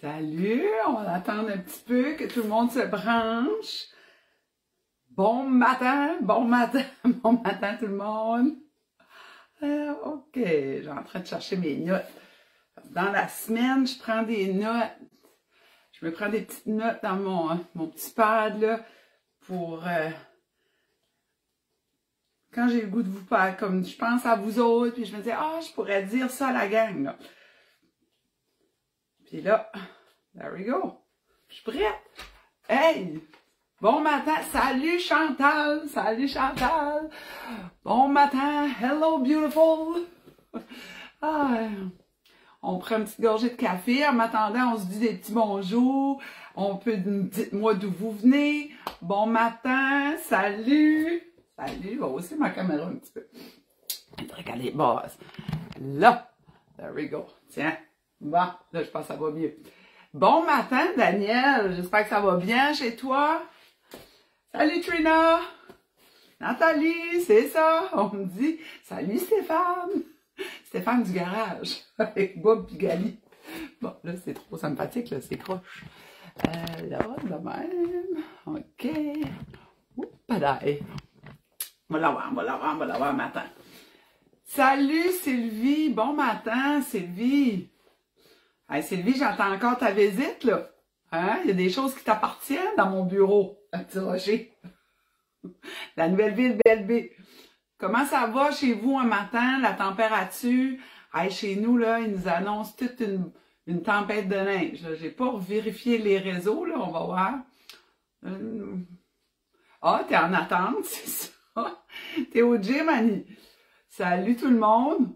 Salut, on va attendre un petit peu que tout le monde se branche. Bon matin, bon matin, bon matin tout le monde. OK, je suis en train de chercher mes notes. Dans la semaine, je prends des notes. Je me prends des petites notes dans mon petit pad là pour quand j'ai le goût de vous parler, comme je pense à vous autres, puis je me dis, ah, je pourrais dire ça à la gang, là. Puis là, there we go. Je suis prête. Hey! Bon matin! Salut Chantal! Salut Chantal! Bon matin! Hello beautiful! Ah, on prend une petite gorgée de café. En m'attendant, on se dit des petits bonjours. On peut dites-moi d'où vous venez. Bon matin! Salut! Salut! Je vais hausser ma caméra un petit peu. Regarde les bases. Là! There we go. Tiens! Bon, là, je pense que ça va mieux. Bon matin, Daniel. J'espère que ça va bien chez toi. Salut, Trina. Nathalie, c'est ça. On me dit, salut, Stéphane. Stéphane du garage. Avec Bob et Gali. Bon, là, c'est trop sympathique, là, c'est croche. Là, de même. OK. Oups, padaille. On va l'avoir matin. Salut, Sylvie. Bon matin, Sylvie. Hey Sylvie, j'attends encore ta visite, là. Hein? Il y a des choses qui t'appartiennent dans mon bureau, à Petit Rocher. La nouvelle ville Belle-Baie. Comment ça va chez vous un matin, la température? Hey, chez nous, là, ils nous annoncent toute une tempête de neige. J'ai pas vérifié les réseaux, là, on va voir. Ah, t'es en attente, c'est ça? T'es au gym, Annie. Salut tout le monde.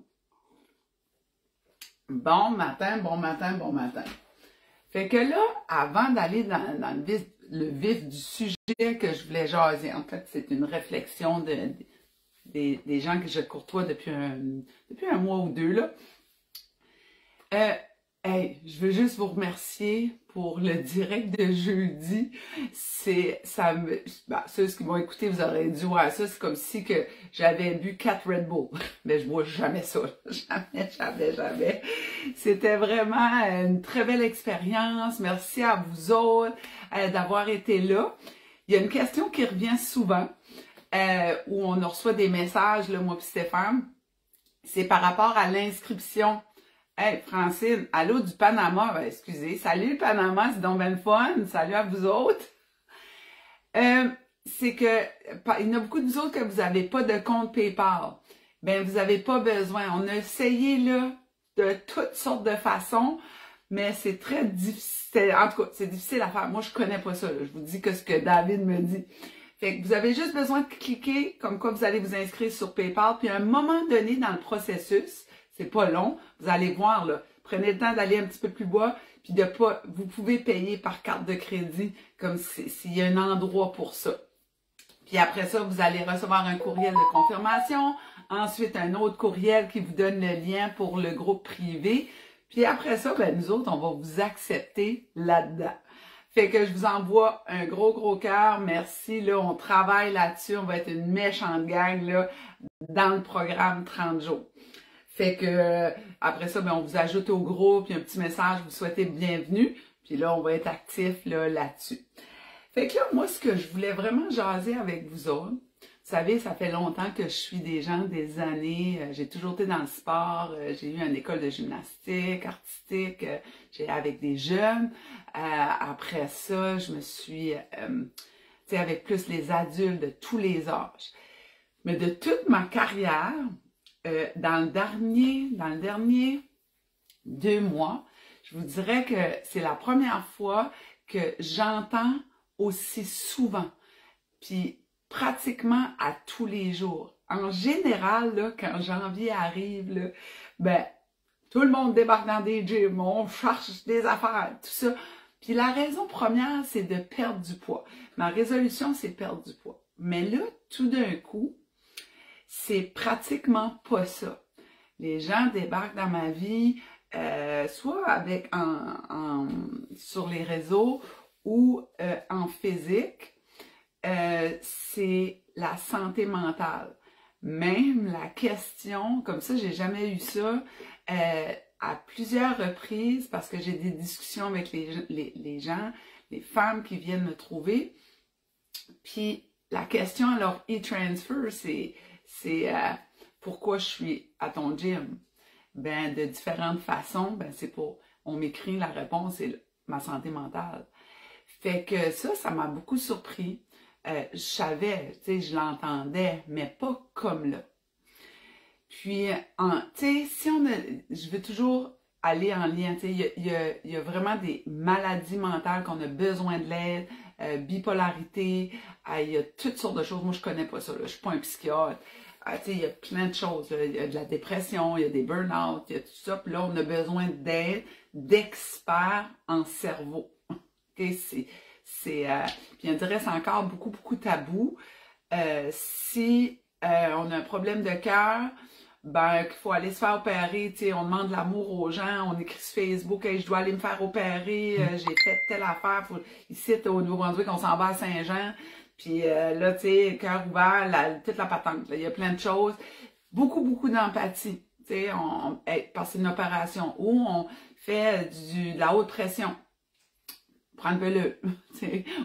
Bon matin, bon matin, bon matin. Fait que là, avant d'aller dans le vif du sujet que je voulais jaser, en fait, c'est une réflexion des gens que je courtois depuis un mois ou deux, là. Hey, je veux juste vous remercier pour le direct de jeudi. Ceux qui m'ont écouté, vous aurez dû voir ça. C'est comme si que j'avais bu 4 Red Bull. Mais je bois jamais ça. Jamais. C'était vraiment une très belle expérience. Merci à vous autres d'avoir été là. Il y a une question qui revient souvent, où on reçoit des messages, là, moi et Stéphane. C'est par rapport à l'inscription. Hey, Francine, allô du Panama, ben, excusez, salut Panama, c'est donc bien le fun, salut à vous autres. C'est que, il y en a beaucoup de vous autres que vous n'avez pas de compte PayPal. Ben, vous n'avez pas besoin. On a essayé, là, de toutes sortes de façons, mais c'est très difficile. En tout cas, c'est difficile à faire. Moi, je connais pas ça, là. Je vous dis que ce que David me dit. Fait que vous avez juste besoin de cliquer, comme quoi vous allez vous inscrire sur PayPal, puis à un moment donné dans le processus, c'est pas long. Vous allez voir, là. Prenez le temps d'aller un petit peu plus bas, puis de pas, vous pouvez payer par carte de crédit, comme s'il y a un endroit pour ça. Puis après ça, vous allez recevoir un courriel de confirmation, ensuite un autre courriel qui vous donne le lien pour le groupe privé. Puis après ça, ben, nous autres, on va vous accepter là-dedans. Fait que je vous envoie un gros cœur. Merci, là, on travaille là-dessus. On va être une méchante gang, là, dans le programme 30 jours. Fait que après ça, ben, on vous ajoute au groupe, puis un petit message, vous souhaitez bienvenue. Puis là, on va être actif là-dessus. Fait que là, moi, ce que je voulais vraiment jaser avec vous autres, vous savez, ça fait longtemps que je suis des gens, des années. J'ai toujours été dans le sport. J'ai eu une école de gymnastique, artistique. J'ai avec des jeunes. Après ça, je me suis, tu sais, avec plus les adultes de tous les âges. Mais de toute ma carrière, dans le dernier 2 mois, je vous dirais que c'est la première fois que j'entends aussi souvent, puis pratiquement à tous les jours. En général, là, quand janvier arrive, là, ben, tout le monde débarque dans des gyms, on cherche des affaires, tout ça. Puis la raison première, c'est de perdre du poids. Ma résolution, c'est perdre du poids. Mais là, tout d'un coup, c'est pratiquement pas ça. Les gens débarquent dans ma vie, soit sur les réseaux ou en physique, c'est la santé mentale. Même la question, comme ça, j'ai jamais eu ça à plusieurs reprises parce que j'ai des discussions avec les gens, les femmes qui viennent me trouver. Puis la question à leur e-transfer, c'est pourquoi je suis à ton gym? Ben, de différentes façons, ben c'est on m'écrit la réponse, c'est ma santé mentale. Fait que ça m'a beaucoup surpris. Je savais, tu sais, je l'entendais, mais pas comme là. Puis, tu sais, je veux toujours aller en lien, tu sais, il y a vraiment des maladies mentales qu'on a besoin de l'aide, bipolarité, il y a toutes sortes de choses. Moi, je connais pas ça, là, je suis pas un psychiatre. Tu sais, il y a plein de choses, là. Il y a de la dépression, il y a des burn-out, il y a tout ça. Puis là, on a besoin d'aide, d'experts en cerveau. Okay? Puis on dirait que c'est encore beaucoup tabou. Si on a un problème de cœur, ben qu'il faut aller se faire opérer, tu sais, on demande l'amour aux gens, on écrit sur Facebook, hey, je dois aller me faire opérer, j'ai fait telle affaire, ici au Nouveau-Brunswick, on s'en va à Saint-Jean, puis là, tu sais, cœur ouvert, toute la patente, il y a plein de choses, beaucoup d'empathie, tu sais, parce que c'est une opération où on fait de la haute pression. Prendre le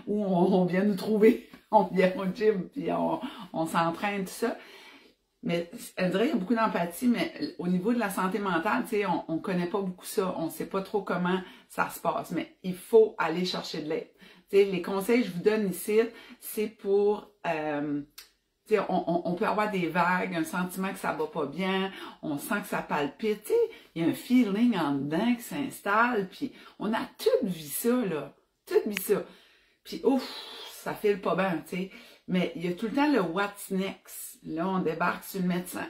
où on vient nous trouver, on vient au gym, puis on s'entraîne, tout ça. Mais elle dirait qu'il y a beaucoup d'empathie, mais au niveau de la santé mentale, tu sais, on connaît pas beaucoup ça, on sait pas trop comment ça se passe, mais il faut aller chercher de l'aide. Tu sais, les conseils que je vous donne ici, c'est pour, tu sais, on peut avoir des vagues, un sentiment que ça va pas bien, on sent que ça palpite, tu sais, il y a un feeling en dedans qui s'installe, puis on a tout vu ça, là. Tout mis ça. Puis, ouf, ça file pas bien, tu sais. Mais il y a tout le temps le what's next. Là, on débarque sur le médecin.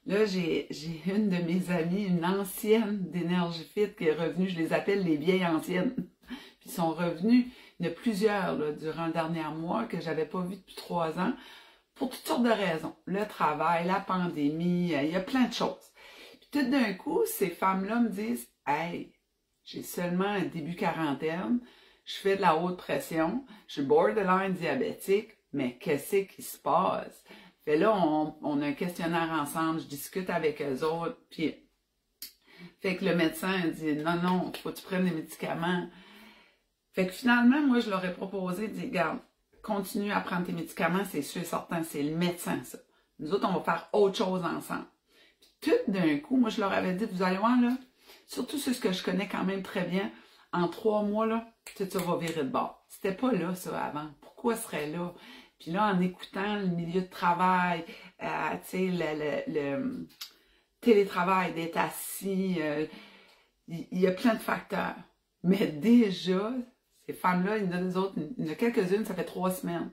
Là, j'ai une de mes amies, une ancienne d'Énergie Fit qui est revenue. Je les appelle les vieilles anciennes. Puis, ils sont revenus. Il y en a plusieurs, là, durant le dernier mois que j'avais pas vu depuis 3 ans. Pour toutes sortes de raisons. Le travail, la pandémie, il y a plein de choses. Puis, tout d'un coup, ces femmes-là me disent, « Hey, j'ai seulement un début quarantaine. Je fais de la haute pression, je suis borderline diabétique, mais qu'est-ce qui se passe? » Fait là, on a un questionnaire ensemble, je discute avec eux autres, puis fait que le médecin dit « Non, faut que tu prennes des médicaments. » Fait que finalement, moi, je leur ai proposé, dit « Regarde, continue à prendre tes médicaments, c'est sûr et certain, c'est le médecin, ça. Nous autres, on va faire autre chose ensemble. » Puis tout d'un coup, moi, je leur avais dit « Vous allez voir, là, surtout ce que je connais quand même très bien, en 3 mois, là, tout ça va virer de bord. » C'était pas là, ça, avant. Pourquoi ce serait là? Puis là, en écoutant le milieu de travail, tu sais, le télétravail, d'être assis, il y a plein de facteurs. Mais déjà, ces femmes-là, il y en a des autres, il y en a quelques-unes, ça fait 3 semaines.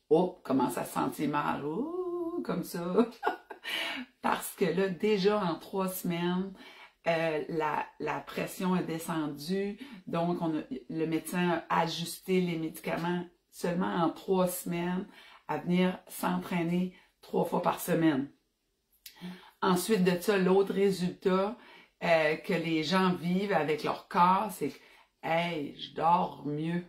Oh, commence à se sentir mal. Oh, comme ça. Parce que là, déjà en 3 semaines, la pression est descendue, donc le médecin a ajusté les médicaments seulement en 3 semaines à venir s'entraîner 3 fois par semaine. Ensuite de ça, l'autre résultat que les gens vivent avec leur corps, c'est que « Hey, je dors mieux ».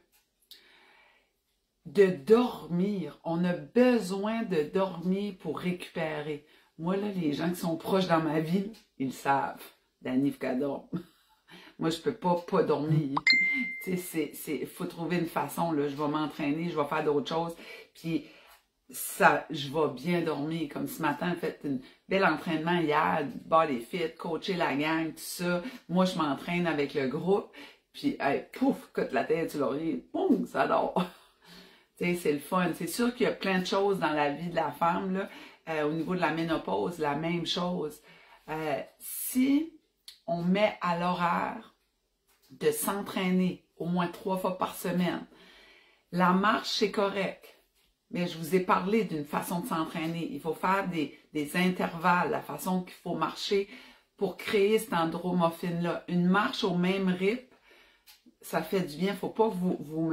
De dormir, on a besoin de dormir pour récupérer. Moi, là, les gens qui sont proches dans ma vie, ils le savent. Danny Fcador. Moi, je peux pas dormir. Tu sais, il faut trouver une façon, là. Je vais m'entraîner, je vais faire d'autres choses. Puis, ça, je vais bien dormir. Comme ce matin, j'ai fait un bel entraînement hier, body fit, coacher la gang, tout ça. Moi, je m'entraîne avec le groupe. Puis, hey, pouf, cote la tête sur l'oreiller, boum, ça dort. Tu sais, c'est le fun. C'est sûr qu'il y a plein de choses dans la vie de la femme, là. Au niveau de la ménopause, la même chose. Si on met à l'horaire de s'entraîner au moins 3 fois par semaine, la marche, c'est correct. Mais je vous ai parlé d'une façon de s'entraîner. Il faut faire des intervalles, la façon qu'il faut marcher pour créer cette andromophine-là. Une marche au même rythme, ça fait du bien. Il ne faut pas vous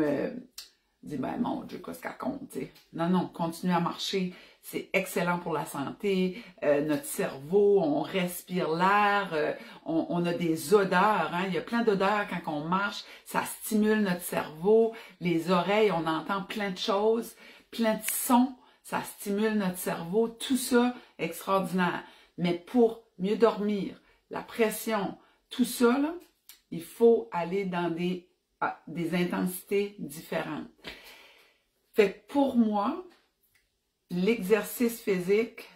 dis, ben mon Dieu, qu'est-ce qu'elle compte, tu sais. Non, non, continuez à marcher, c'est excellent pour la santé, notre cerveau, on respire l'air, on a des odeurs, hein? Il y a plein d'odeurs quand on marche, ça stimule notre cerveau, les oreilles, on entend plein de choses, plein de sons, ça stimule notre cerveau, tout ça, extraordinaire. Mais pour mieux dormir, la pression, tout ça, là, il faut aller dans des intensités différentes. Fait que pour moi, l'exercice physique,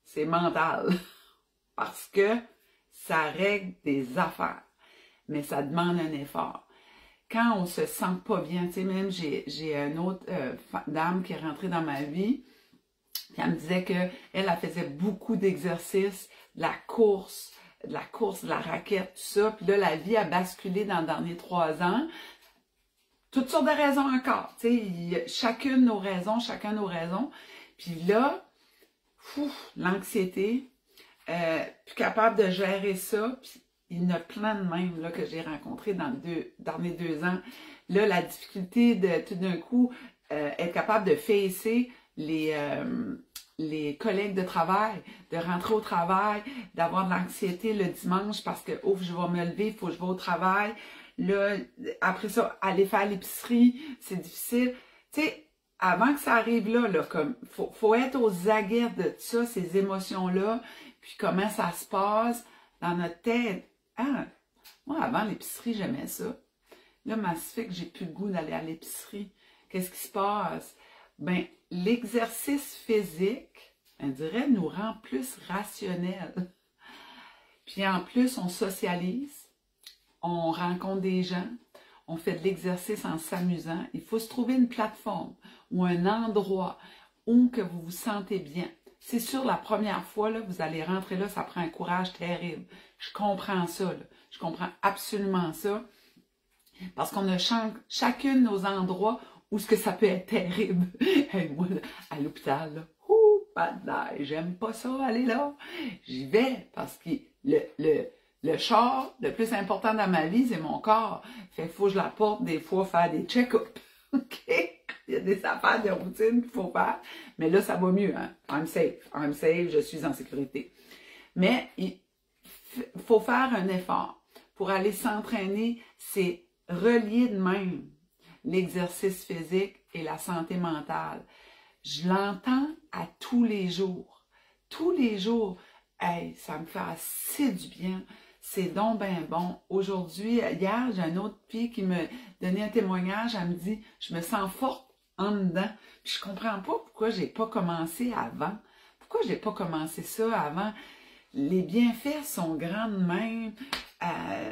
c'est mental. Parce que ça règle des affaires. Mais ça demande un effort. Quand on se sent pas bien, tu sais, même j'ai une autre dame qui est rentrée dans ma vie, puis elle me disait qu'elle faisait beaucoup d'exercices, de la course, de la raquette, tout ça. Puis là, la vie a basculé dans les derniers 3 ans. Toutes sortes de raisons encore. Tu sais, chacun nos raisons. Puis là, l'anxiété, plus capable de gérer ça. Puis il y en a plein de même là, que j'ai rencontrés dans les derniers 2 ans. Là, la difficulté de tout d'un coup être capable de facer les collègues de travail, de rentrer au travail, d'avoir de l'anxiété le dimanche parce que, ouf, je vais me lever, il faut que je vais au travail. Là, après ça, aller faire l'épicerie, c'est difficile. Tu sais, avant que ça arrive là, comme, faut être aux aguets de ça, ces émotions-là, puis comment ça se passe dans notre tête. Ah, moi, avant l'épicerie, j'aimais ça. Là, massifique, j'ai plus le goût d'aller à l'épicerie. Qu'est-ce qui se passe? Ben, l'exercice physique, on dirait, nous rend plus rationnels. Puis en plus, on socialise, on rencontre des gens, on fait de l'exercice en s'amusant. Il faut se trouver une plateforme ou un endroit où que vous vous sentez bien. C'est sûr, la première fois, là, vous allez rentrer là, ça prend un courage terrible. Je comprends ça, là. Je comprends absolument ça. Parce qu'on a chacune nos endroits où ce que ça peut être terrible. Hey, moi, à l'hôpital, là, j'aime pas ça, aller là. J'y vais parce que le char, le plus important dans ma vie, c'est mon corps. Fait qu'il faut que je la porte des fois faire des check-ups. OK? Il y a des affaires de routine qu'il faut faire. Mais là, ça va mieux, hein? I'm safe, je suis en sécurité. Mais il faut faire un effort. Pour aller s'entraîner, c'est relier de même l'exercice physique et la santé mentale. Je l'entends à tous les jours. Tous les jours. Hey, ça me fait assez du bien. C'est donc ben bon. Aujourd'hui, hier, j'ai une autre fille qui me donnait un témoignage. Elle me dit, je me sens forte en dedans. Puis je comprends pas pourquoi j'ai pas commencé avant. Pourquoi j'ai pas commencé ça avant? Les bienfaits sont grands de même.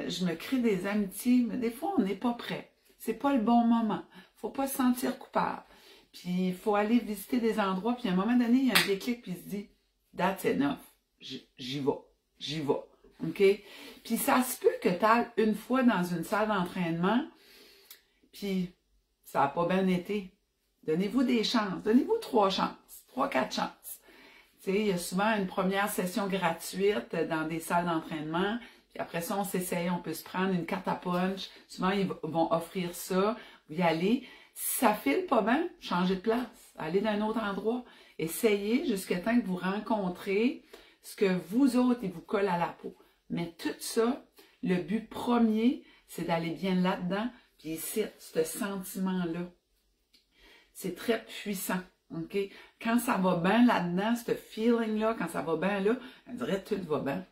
Je me crée des amitiés, mais des fois, on n'est pas prêt. C'est pas le bon moment. Faut pas se sentir coupable. Puis il faut aller visiter des endroits. Puis à un moment donné, il y a un déclic, puis il se dit, that's enough. J'y vais. OK? Puis ça se peut que tu ailles une fois dans une salle d'entraînement, puis ça n'a pas bien été. Donnez-vous des chances. Donnez-vous 3 chances. 3-4 chances. Tu sais, il y a souvent une première session gratuite dans des salles d'entraînement. Puis après ça, on s'essaye, on peut se prendre une carte à punch. Souvent, ils vont offrir ça. Vous y allez. Si ça file pas bien, changez de place. Allez dans un autre endroit. Essayez jusqu'à temps que vous rencontrez ce que vous autres, il vous colle à la peau. Mais tout ça, le but premier, c'est d'aller bien là-dedans. Puis ici, ce sentiment-là, c'est très puissant. OK? Quand ça va bien là-dedans, ce feeling-là, quand ça va bien là, on dirait que tout va bien.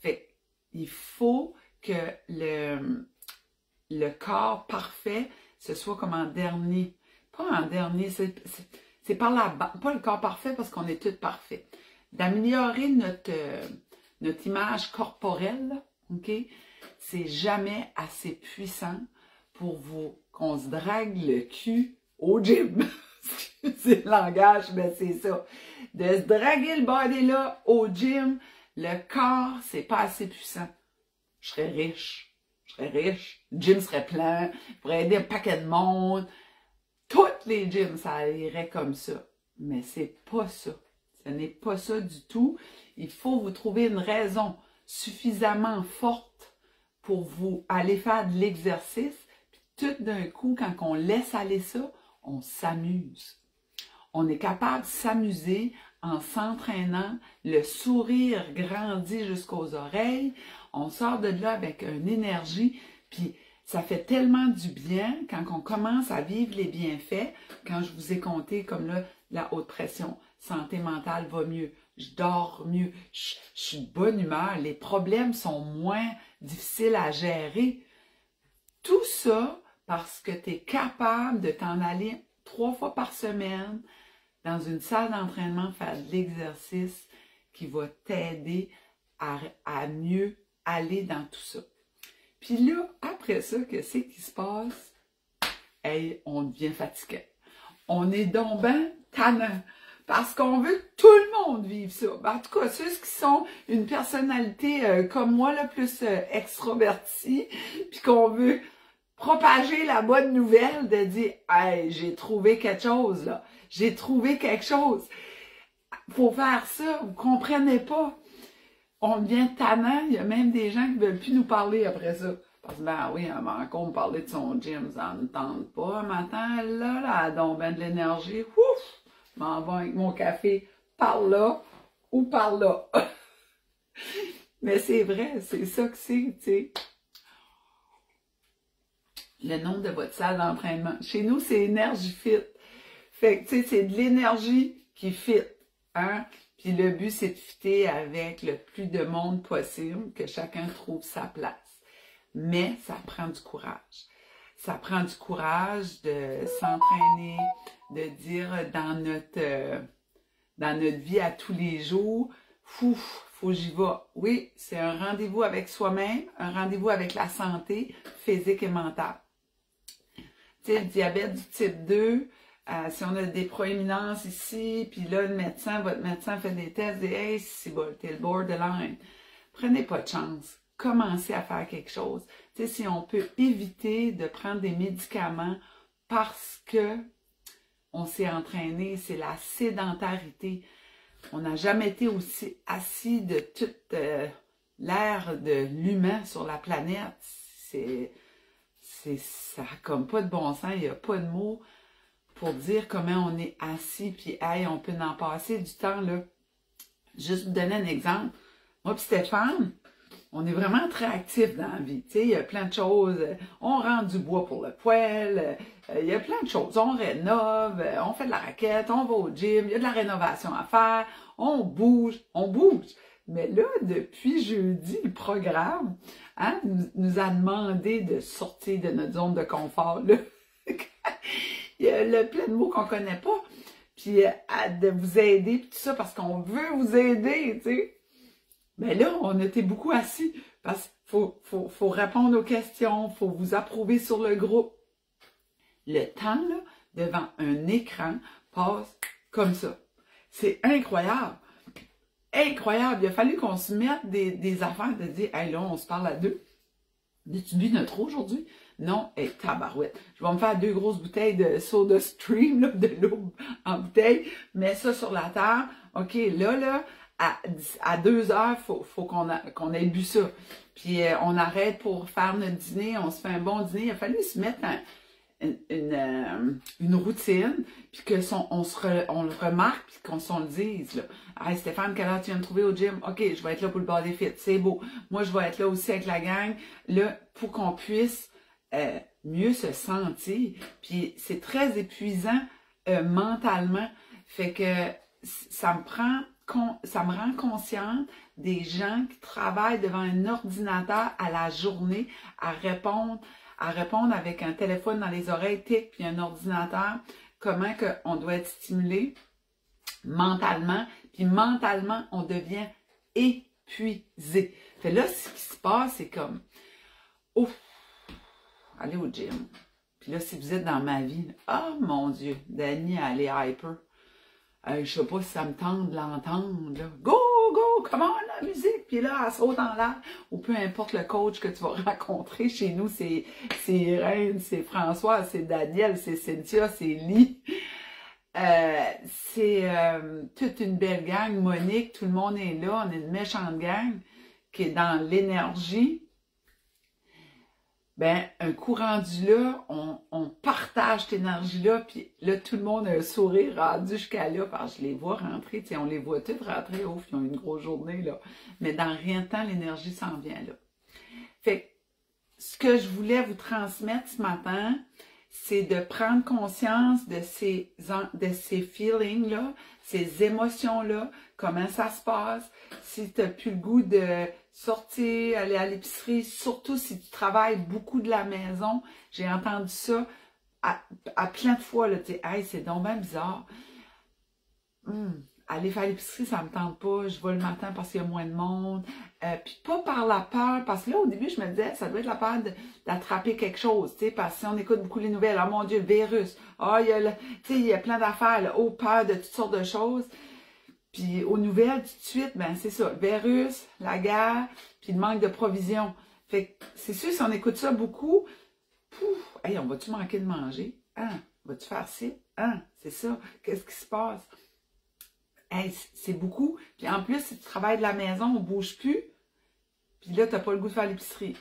Fait il faut que le corps parfait, ce soit comme en dernier. Pas en dernier, c'est par la base. Pas le corps parfait parce qu'on est tous parfaits. D'améliorer notre image corporelle, OK? C'est jamais assez puissant pour qu'on se drague le cul au gym. C'est le langage, mais c'est ça. De se draguer le body là au gym, le corps, c'est pas assez puissant. Je serais riche. Le gym serait plein. Je pourrais aider un paquet de monde. Toutes les gyms, ça irait comme ça. Mais c'est pas ça. Ce n'est pas ça du tout. Il faut vous trouver une raison suffisamment forte pour vous aller faire de l'exercice. Puis tout d'un coup, quand on laisse aller ça, on s'amuse. On est capable de s'amuser en s'entraînant, le sourire grandit jusqu'aux oreilles, on sort de là avec une énergie, puis ça fait tellement du bien quand on commence à vivre les bienfaits, quand je vous ai compté comme là, la haute pression, santé mentale va mieux, je dors mieux, je suis de bonne humeur, les problèmes sont moins difficiles à gérer. Tout ça parce que tu es capable de t'en aller 3 fois par semaine dans une salle d'entraînement, faire de l'exercice qui va t'aider à mieux aller dans tout ça. Puis là, après ça, qu'est-ce qui se passe? Hey, on devient fatigué. On est donc ben tannant. Parce qu'on veut que tout le monde vive ça. En tout cas, ceux qui sont une personnalité comme moi, là, plus extrovertie, puis qu'on veut propager la bonne nouvelle de dire « Hey, j'ai trouvé quelque chose, là. J'ai trouvé quelque chose. » Faut faire ça, vous comprenez pas. On devient tannant, il y a même des gens qui ne veulent plus nous parler après ça. Parce que, ben oui, elle va encore me parler de son gym, ça ne tente pas. Matin, là, elle donne ben de l'énergie. Ouf! Je m'en vais avec mon café par là ou par là. Mais c'est vrai, c'est ça que c'est, tu sais. Le nom de votre salle d'entraînement. Chez nous, c'est Énergie Fit. Fait que, tu sais, c'est de l'énergie qui fit, hein? Puis le but, c'est de fitter avec le plus de monde possible, que chacun trouve sa place. Mais ça prend du courage. Ça prend du courage de s'entraîner, de dire dans notre vie à tous les jours, faut que j'y vais. Oui, c'est un rendez-vous avec soi-même, un rendez-vous avec la santé physique et mentale. Tu sais, le diabète du type 2, si on a des proéminences ici, puis là, votre médecin fait des tests, dit « Hey, c'est bon, t'es le borderline. » Prenez pas de chance. Commencez à faire quelque chose. Tu sais, si on peut éviter de prendre des médicaments parce que on s'est entraîné, c'est la sédentarité. On n'a jamais été aussi assis de toute l'ère de l'humain sur la planète. Ça n'a comme pas de bon sens, il n'y a pas de mots pour dire comment on est assis, puis hey, on peut en passer du temps, là. Juste vous donner un exemple. Moi et Stéphane, on est vraiment très actifs dans la vie. Tu sais, il y a plein de choses. On rend du bois pour le poêle. Il y a plein de choses. On rénove, on fait de la raquette, on va au gym, il y a de la rénovation à faire. On bouge, on bouge. Mais là, depuis jeudi, le programme nous a demandé de sortir de notre zone de confort. Là. Il y a plein de mots qu'on ne connaît pas. Puis de vous aider, puis tout ça, parce qu'on veut vous aider, tu sais. Mais là, on était beaucoup assis parce qu'il faut répondre aux questions, il faut vous approuver sur le groupe. Le temps, là, devant un écran, passe comme ça. C'est incroyable. Incroyable. Il a fallu qu'on se mette des affaires de dire, hey, là, on se parle à deux. As-tu bu notre eau aujourd'hui? Non, hey, tabarouette. Je vais me faire 2 grosses bouteilles de Soda Stream, là, de l'eau en bouteille, mets ça sur la table. OK, là, à 2 heures, faut qu'on ait bu ça. Puis on arrête pour faire notre dîner, on se fait un bon dîner. Il a fallu se mettre une routine, puis on le remarque, puis qu'on s'en le dise. Là. Hey Stéphane, quelle heure tu viens me trouver au gym? OK, je vais être là pour le body fit, c'est beau. Moi, je vais être là aussi avec la gang, là, pour qu'on puisse mieux se sentir. Puis c'est très épuisant mentalement. Fait que ça me rend consciente des gens qui travaillent devant un ordinateur à la journée à répondre avec un téléphone dans les oreilles, tic, puis un ordinateur, comment on doit être stimulé mentalement, puis mentalement, on devient épuisé. Fait là, ce qui se passe, c'est comme, ouf, allez au gym. Puis là, si vous êtes dans ma vie, oh mon Dieu, Dani, elle est hyper. Je sais pas si ça me tente de l'entendre, là. Go, go, comment la musique? Puis là, elle saute en l'air. Ou peu importe le coach que tu vas rencontrer. Chez nous, c'est Irène, c'est François, c'est Daniel, c'est Cynthia, c'est Lee. C'est toute une belle gang. Monique, tout le monde est là. On est une méchante gang qui est dans l'énergie. Ben, un coup rendu là, on partage partage cette énergie-là, puis là, tout le monde a un sourire rendu jusqu'à là, parce que je les vois rentrer, tu sais, on les voit toutes rentrer, ouf, ils ont une grosse journée, là. Mais dans rien de temps, l'énergie s'en vient, là. Fait que, ce que je voulais vous transmettre ce matin, c'est de prendre conscience de ces feelings-là, ces émotions-là, comment ça se passe. Si tu n'as plus le goût de sortir, aller à l'épicerie, surtout si tu travailles beaucoup de la maison, j'ai entendu ça à plein de fois, là, tu sais, hey, c'est donc bien bizarre. Aller faire l'épicerie, ça me tente pas, je vais le matin parce qu'il y a moins de monde. Puis pas par la peur, parce que là, au début, je me disais, ça doit être la peur d'attraper quelque chose, tu sais, parce que si on écoute beaucoup les nouvelles, oh mon Dieu, le virus, il y a plein d'affaires, là, oh, peur de toutes sortes de choses. Puis aux nouvelles, tout de suite, ben c'est ça, le virus, la guerre, puis le manque de provisions. Fait que c'est sûr, si on écoute ça beaucoup, pouf, hey, on va-tu manquer de manger? Hein? Va-tu faire ci? Hein? C'est ça, qu'est-ce qui se passe? Hey, c'est beaucoup. Puis en plus, si tu travailles de la maison, on ne bouge plus. Puis là, tu n'as pas le goût de faire l'épicerie.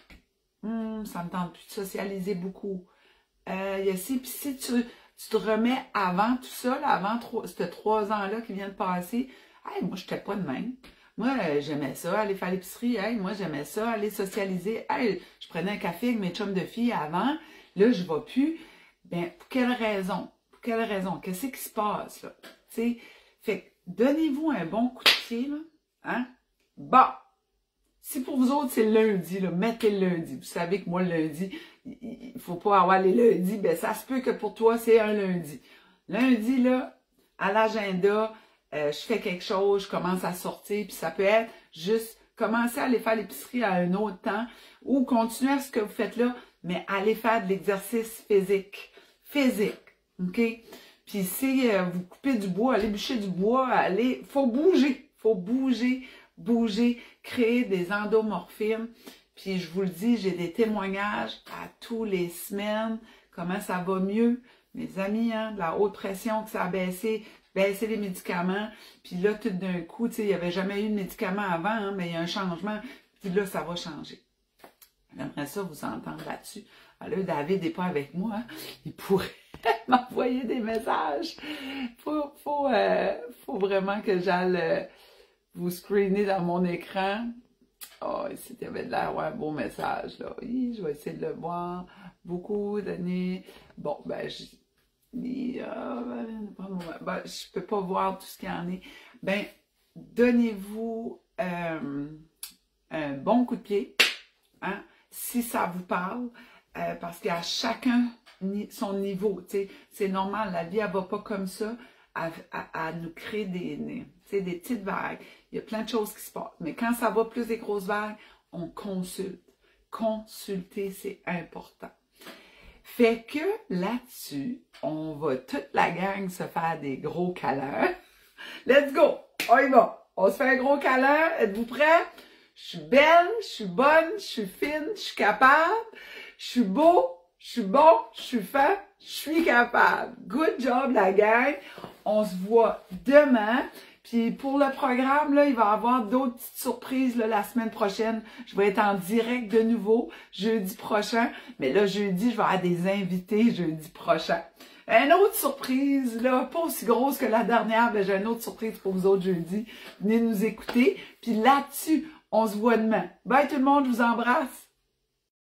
Ça me tente plus de socialiser beaucoup. Il y a ci, puis si tu te remets avant tout ça, là, avant ces 3 ans-là qui viennent de passer, hey, moi, je n'étais pas de même. Moi, j'aimais ça, aller faire l'épicerie. Hey, moi, j'aimais ça, aller socialiser. Hey, je prenais un café avec mes chums de filles avant. Là, je ne vais plus. Ben, pour quelle raison? Pour quelle raison? Qu'est-ce qui se passe, là? Tu sais, fait que donnez-vous un bon coup de pied, là. Hein? Bon. Si pour vous autres, c'est le lundi, là, mettez le lundi. Vous savez que moi, le lundi, il ne faut pas avoir les lundis. Ben, ça se peut que pour toi, c'est un lundi. Lundi, là, à l'agenda, je fais quelque chose, je commence à sortir, puis ça peut être juste commencer à aller faire l'épicerie à un autre temps ou continuer à ce que vous faites là, mais aller faire de l'exercice physique. Physique, OK? Puis si vous coupez du bois, allez bûcher du bois, faut bouger, créer des endomorphines. Puis je vous le dis, j'ai des témoignages à tous les semaines, comment ça va mieux. Mes amis, hein, de la haute pression que ça a baissé les médicaments. Puis là, tout d'un coup, tu sais, il n'y avait jamais eu de médicaments avant, hein, mais il y a un changement. Puis là, ça va changer. J'aimerais ça vous entendre là-dessus. Alors, David n'est pas avec moi, hein. Il pourrait m'envoyer des messages. Faut vraiment que j'aille vous screener dans mon écran. Oh, c'était avait de l'air, ouais, un beau message, là. Oui, je vais essayer de le voir. Beaucoup d'années. Bon, ben, je peux pas voir tout ce qu'il y en est. Ben, donnez-vous un bon coup de pied, hein, si ça vous parle, parce qu'à chacun son niveau, tu sais, c'est normal, la vie, elle va pas comme ça, à nous créer des petites vagues. Il y a plein de choses qui se passent. Mais quand ça va plus des grosses vagues, on consulte. Consulter, c'est important. Fait que là-dessus, on va toute la gang se faire des gros câlins. Let's go! On y va! On se fait un gros câlin. Êtes-vous prêts? Je suis belle, je suis bonne, je suis fine, je suis capable, je suis beau, je suis bon, je suis fin, je suis capable. Good job, la gang! On se voit demain. Puis pour le programme, là, il va y avoir d'autres petites surprises là, la semaine prochaine. Je vais être en direct de nouveau jeudi prochain. Mais là, jeudi, je vais avoir des invités jeudi prochain. Une autre surprise, là, pas aussi grosse que la dernière, mais j'ai une autre surprise pour vous autres jeudi. Venez nous écouter. Puis là-dessus, on se voit demain. Bye tout le monde, je vous embrasse.